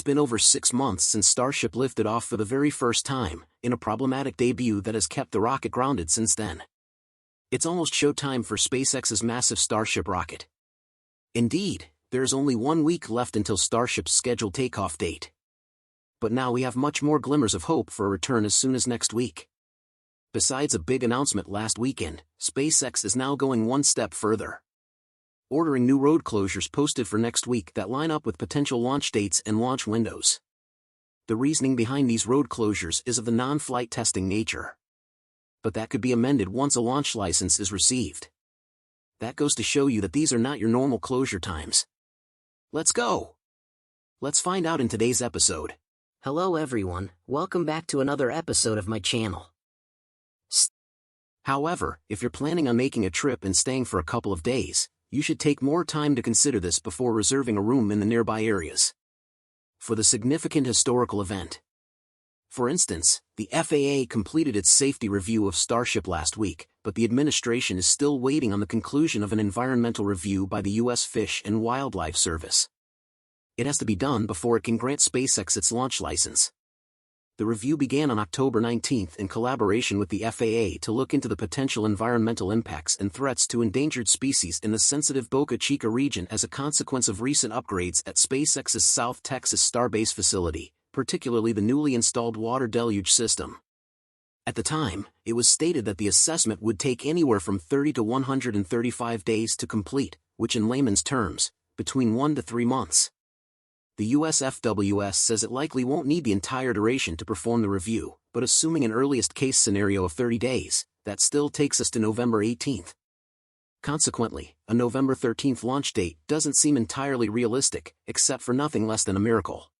been over 6 months since Starship lifted off for the very first time, in a problematic debut that has kept the rocket grounded since then. It's almost showtime for SpaceX's massive Starship rocket. Indeed, there's only 1 week left until Starship's scheduled takeoff date. But now we have much more glimmers of hope for a return as soon as next week. Besides a big announcement last weekend, SpaceX is now going one step further, ordering new road closures posted for next week that line up with potential launch dates and launch windows. The reasoning behind these road closures is of the non-flight testing nature, but that could be amended once a launch license is received. That goes to show you that these are not your normal closure times. Let's go! Let's find out in today's episode. Hello everyone, welcome back to another episode of my channel. However, if you're planning on making a trip and staying for a couple of days, you should take more time to consider this before reserving a room in the nearby areas for the significant historical event. For instance, the FAA completed its safety review of Starship last week, but the administration is still waiting on the conclusion of an environmental review by the U.S. Fish and Wildlife Service. It has to be done before it can grant SpaceX its launch license. The review began on October 19 in collaboration with the FAA to look into the potential environmental impacts and threats to endangered species in the sensitive Boca Chica region as a consequence of recent upgrades at SpaceX's South Texas Starbase facility, particularly the newly installed water deluge system. At the time, it was stated that the assessment would take anywhere from 30 to 135 days to complete, which in layman's terms, between 1 to 3 months. The US FWS says it likely won't need the entire duration to perform the review, but assuming an earliest case scenario of 30 days, that still takes us to November 18. Consequently, a November 13 launch date doesn't seem entirely realistic, except for nothing less than a miracle.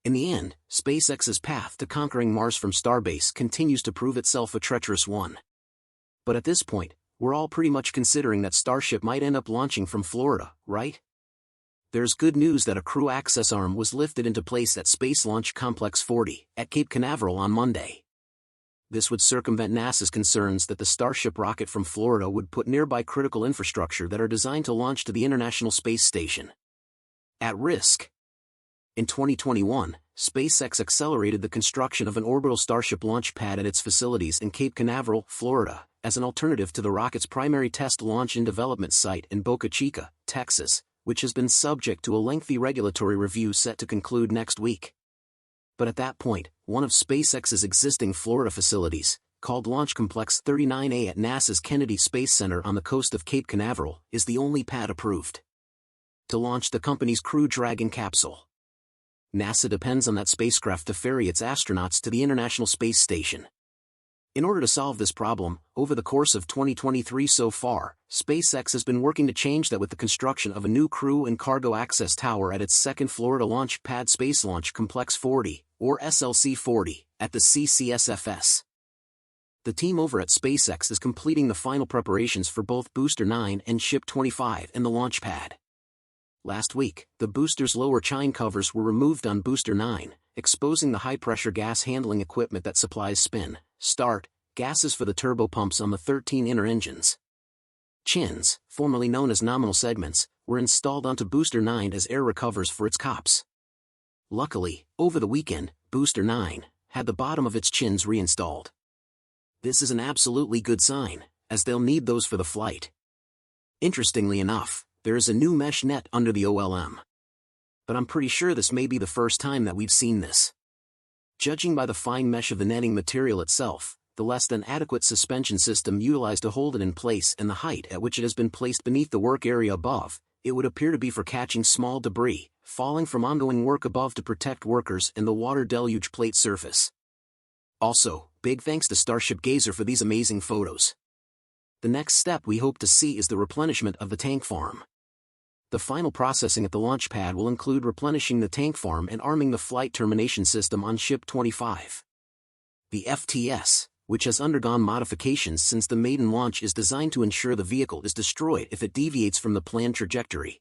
In the end, SpaceX's path to conquering Mars from Starbase continues to prove itself a treacherous one. But at this point, we're all pretty much considering that Starship might end up launching from Florida, right? There's good news that a crew access arm was lifted into place at Space Launch Complex 40 at Cape Canaveral on Monday. This would circumvent NASA's concerns that the Starship rocket from Florida would put nearby critical infrastructure that are designed to launch to the International Space Station at risk. In 2021, SpaceX accelerated the construction of an orbital Starship launch pad at its facilities in Cape Canaveral, Florida, as an alternative to the rocket's primary test launch and development site in Boca Chica, Texas, which has been subject to a lengthy regulatory review set to conclude next week. But at that point, one of SpaceX's existing Florida facilities, called Launch Complex 39A at NASA's Kennedy Space Center on the coast of Cape Canaveral, is the only pad approved to launch the company's Crew Dragon capsule. NASA depends on that spacecraft to ferry its astronauts to the International Space Station. In order to solve this problem, over the course of 2023 so far, SpaceX has been working to change that with the construction of a new crew and cargo access tower at its second Florida launch pad Space Launch Complex 40, or SLC-40, at the CCSFS. The team over at SpaceX is completing the final preparations for both Booster 9 and Ship 25 and the launch pad. Last week, the booster's lower chine covers were removed on Booster 9, exposing the high-pressure gas handling equipment that supplies spin, start, gases for the turbopumps on the 13 inner engines. Chins, formerly known as nominal segments, were installed onto Booster 9 as air recovers for its COPS. Luckily, over the weekend, Booster 9 had the bottom of its chins reinstalled. This is an absolutely good sign, as they'll need those for the flight. Interestingly enough, there is a new mesh net under the OLM. But I'm pretty sure this may be the first time that we've seen this. Judging by the fine mesh of the netting material itself, the less than adequate suspension system utilized to hold it in place and the height at which it has been placed beneath the work area above, it would appear to be for catching small debris, falling from ongoing work above to protect workers in the water deluge plate surface. Also, big thanks to Starship Gazer for these amazing photos. The next step we hope to see is the replenishment of the tank farm. The final processing at the launch pad will include replenishing the tank farm and arming the flight termination system on Ship 25. The FTS, which has undergone modifications since the maiden launch, is designed to ensure the vehicle is destroyed if it deviates from the planned trajectory.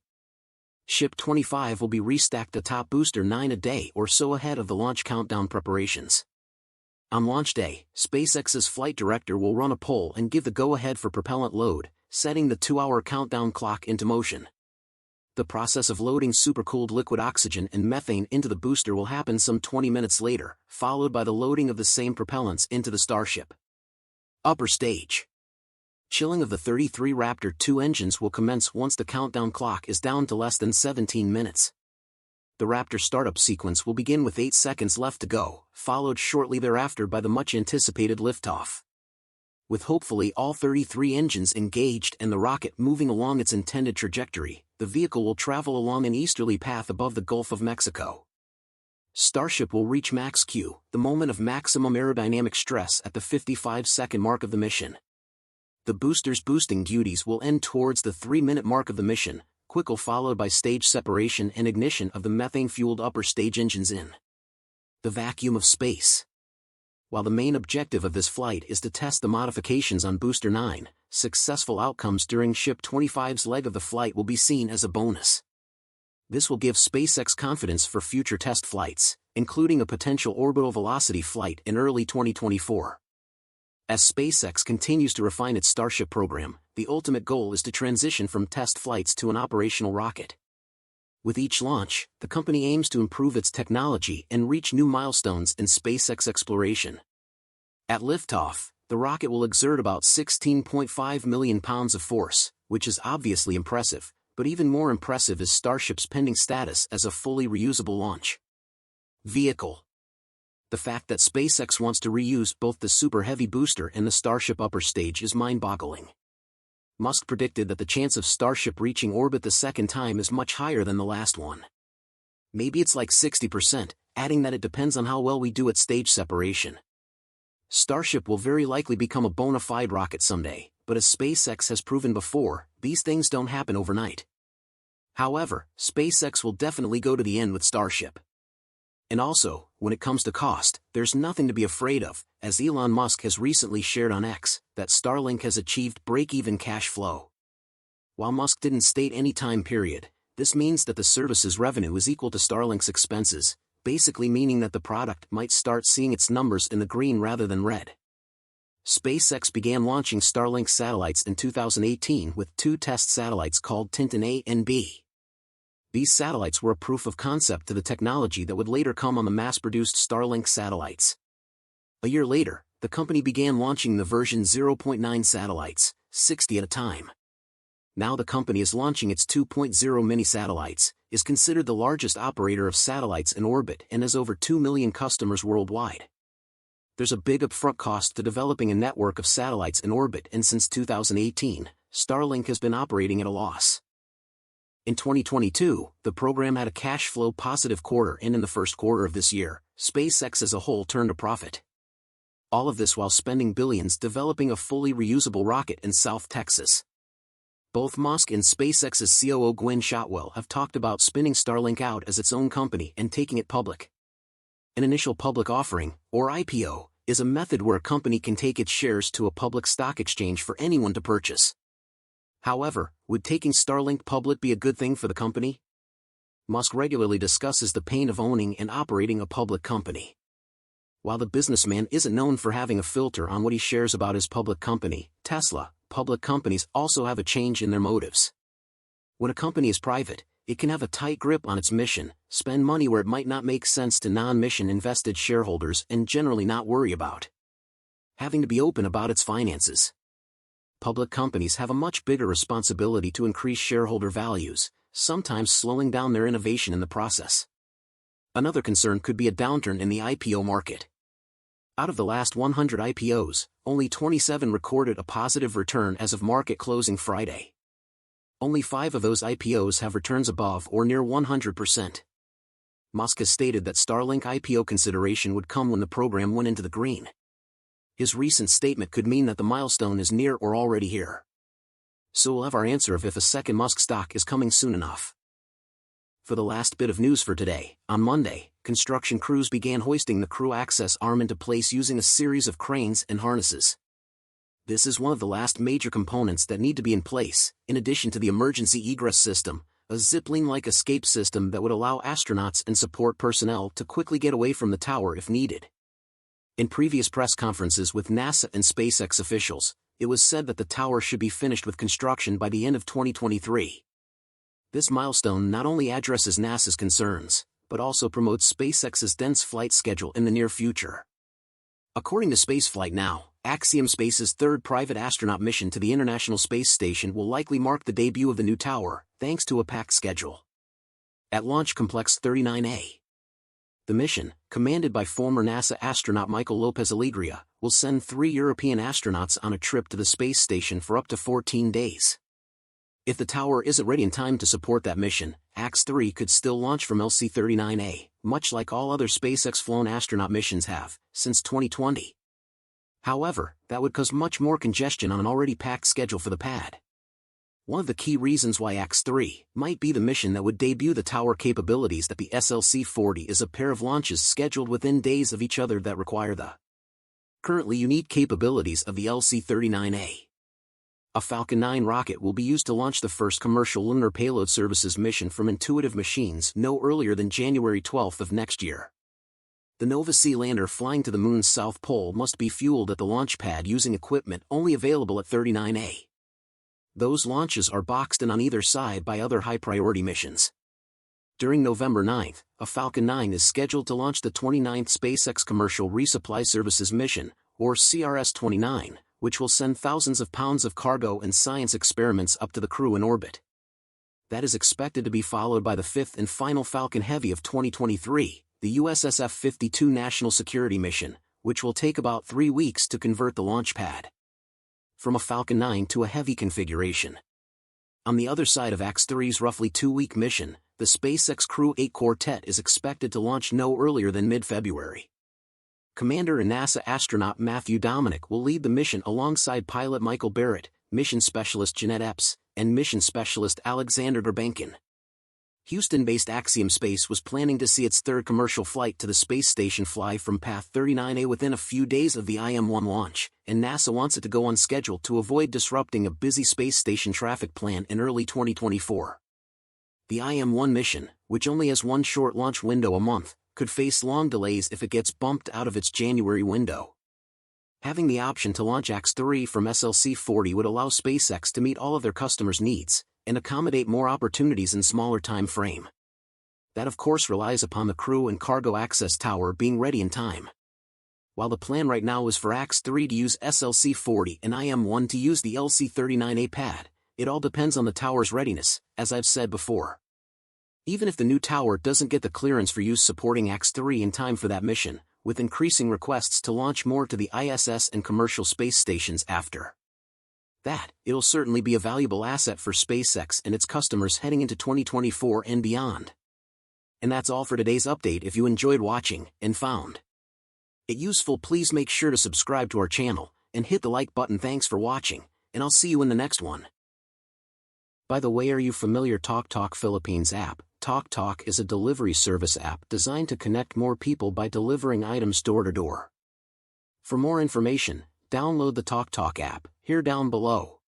Ship 25 will be restacked atop Booster 9 a day or so ahead of the launch countdown preparations. On launch day, SpaceX's flight director will run a poll and give the go-ahead for propellant load, setting the 2-hour countdown clock into motion. The process of loading supercooled liquid oxygen and methane into the booster will happen some 20 minutes later, followed by the loading of the same propellants into the Starship. Upper stage. Chilling of the 33 Raptor 2 engines will commence once the countdown clock is down to less than 17 minutes. The Raptor startup sequence will begin with 8 seconds left to go, followed shortly thereafter by the much-anticipated liftoff. With hopefully all 33 engines engaged and the rocket moving along its intended trajectory, the vehicle will travel along an easterly path above the Gulf of Mexico. Starship will reach max Q, the moment of maximum aerodynamic stress, at the 55-second mark of the mission. The booster's boosting duties will end towards the 3-minute mark of the mission, quickly followed by stage separation and ignition of the methane-fueled upper stage engines in the vacuum of space. While the main objective of this flight is to test the modifications on Booster 9, successful outcomes during Ship 25's leg of the flight will be seen as a bonus. This will give SpaceX confidence for future test flights, including a potential orbital velocity flight in early 2024. As SpaceX continues to refine its Starship program, the ultimate goal is to transition from test flights to an operational rocket. With each launch, the company aims to improve its technology and reach new milestones in SpaceX exploration. At liftoff, the rocket will exert about 16.5 million pounds of force, which is obviously impressive, but even more impressive is Starship's pending status as a fully reusable launch vehicle. The fact that SpaceX wants to reuse both the Super Heavy booster and the Starship upper stage is mind-boggling. Musk predicted that the chance of Starship reaching orbit the second time is much higher than the last one. Maybe it's like 60%, adding that it depends on how well we do at stage separation. Starship will very likely become a bona fide rocket someday, but as SpaceX has proven before, these things don't happen overnight. However, SpaceX will definitely go to the end with Starship. And also, when it comes to cost, there's nothing to be afraid of, as Elon Musk has recently shared on X, that Starlink has achieved break-even cash flow. While Musk didn't state any time period, this means that the service's revenue is equal to Starlink's expenses, basically meaning that the product might start seeing its numbers in the green rather than red. SpaceX began launching Starlink satellites in 2018 with 2 test satellites called Tintin A and B. These satellites were a proof of concept to the technology that would later come on the mass-produced Starlink satellites. A year later, the company began launching the version 0.9 satellites, 60 at a time. Now the company is launching its 2.0 mini-satellites, is considered the largest operator of satellites in orbit and has over 2 million customers worldwide. There's a big upfront cost to developing a network of satellites in orbit, and since 2018, Starlink has been operating at a loss. In 2022, the program had a cash flow positive quarter, and in the first quarter of this year, SpaceX as a whole turned a profit. All of this while spending billions developing a fully reusable rocket in South Texas. Both Musk and SpaceX's COO Gwynne Shotwell have talked about spinning Starlink out as its own company and taking it public. An initial public offering, or IPO, is a method where a company can take its shares to a public stock exchange for anyone to purchase. However, would taking Starlink public be a good thing for the company? Musk regularly discusses the pain of owning and operating a public company. While the businessman isn't known for having a filter on what he shares about his public company, Tesla, public companies also have a change in their motives. When a company is private, it can have a tight grip on its mission, spend money where it might not make sense to non-mission invested shareholders, and generally not worry about having to be open about its finances. Public companies have a much bigger responsibility to increase shareholder values, sometimes slowing down their innovation in the process. Another concern could be a downturn in the IPO market. Out of the last 100 IPOs, only 27 recorded a positive return as of market closing Friday. Only 5 of those IPOs have returns above or near 100%. Musk has stated that Starlink IPO consideration would come when the program went into the green. His recent statement could mean that the milestone is near or already here. So we'll have our answer of if a second Musk stock is coming soon enough. For the last bit of news for today, on Monday, construction crews began hoisting the crew access arm into place using a series of cranes and harnesses. This is one of the last major components that need to be in place, in addition to the emergency egress system, a zipline-like escape system that would allow astronauts and support personnel to quickly get away from the tower if needed. In previous press conferences with NASA and SpaceX officials, it was said that the tower should be finished with construction by the end of 2023. This milestone not only addresses NASA's concerns, but also promotes SpaceX's dense flight schedule in the near future. According to Spaceflight Now, Axiom Space's third private astronaut mission to the International Space Station will likely mark the debut of the new tower, thanks to a packed schedule. At Launch Complex 39A, the mission, commanded by former NASA astronaut Michael Lopez Alegria, will send 3 European astronauts on a trip to the space station for up to 14 days. If the tower isn't ready in time to support that mission, AX-3 could still launch from LC-39A, much like all other SpaceX-flown astronaut missions have, since 2020. However, that would cause much more congestion on an already packed schedule for the pad. One of the key reasons why AX-3 might be the mission that would debut the tower capabilities that the SLC-40 is a pair of launches scheduled within days of each other that require the currently unique capabilities of the LC-39A. A Falcon 9 rocket will be used to launch the first commercial Lunar Payload Services mission from Intuitive Machines no earlier than January 12 of next year. The Nova-C lander flying to the Moon's south pole must be fueled at the launch pad using equipment only available at 39A. Those launches are boxed in on either side by other high-priority missions. During November 9, a Falcon 9 is scheduled to launch the 29th SpaceX Commercial Resupply Services mission, or CRS-29, which will send thousands of pounds of cargo and science experiments up to the crew in orbit. That is expected to be followed by the 5th and final Falcon Heavy of 2023, the USSF-52 National Security Mission, which will take about 3 weeks to convert the launch pad from a Falcon 9 to a Heavy configuration. On the other side of AX-3's roughly 2-week mission, the SpaceX Crew 8 Quartet is expected to launch no earlier than mid-February. Commander and NASA astronaut Matthew Dominic will lead the mission alongside pilot Michael Barrett, mission specialist Jeanette Epps, and mission specialist Alexander Gurbankin. Houston-based Axiom Space was planning to see its third commercial flight to the space station fly from Path 39A within a few days of the IM-1 launch, and NASA wants it to go on schedule to avoid disrupting a busy space station traffic plan in early 2024. The IM-1 mission, which only has one short launch window a month, could face long delays if it gets bumped out of its January window. Having the option to launch AX-3 from SLC-40 would allow SpaceX to meet all of their customers' needs, and accommodate more opportunities in smaller time frame. That of course relies upon the crew and cargo access tower being ready in time. While the plan right now is for AX-3 to use SLC-40 and IM-1 to use the LC-39A pad, it all depends on the tower's readiness, as I've said before. Even if the new tower doesn't get the clearance for use supporting AX-3 in time for that mission, with increasing requests to launch more to the ISS and commercial space stations after that, it'll certainly be a valuable asset for SpaceX and its customers heading into 2024 and beyond. And that's all for today's update. If you enjoyed watching and found it useful, please make sure to subscribe to our channel and hit the like button. Thanks for watching, and I'll see you in the next one. By the way, are you familiar with TalkTalk Philippines app? TalkTalk is a delivery service app designed to connect more people by delivering items door to door. For more information, download the TalkTalk app, here down below.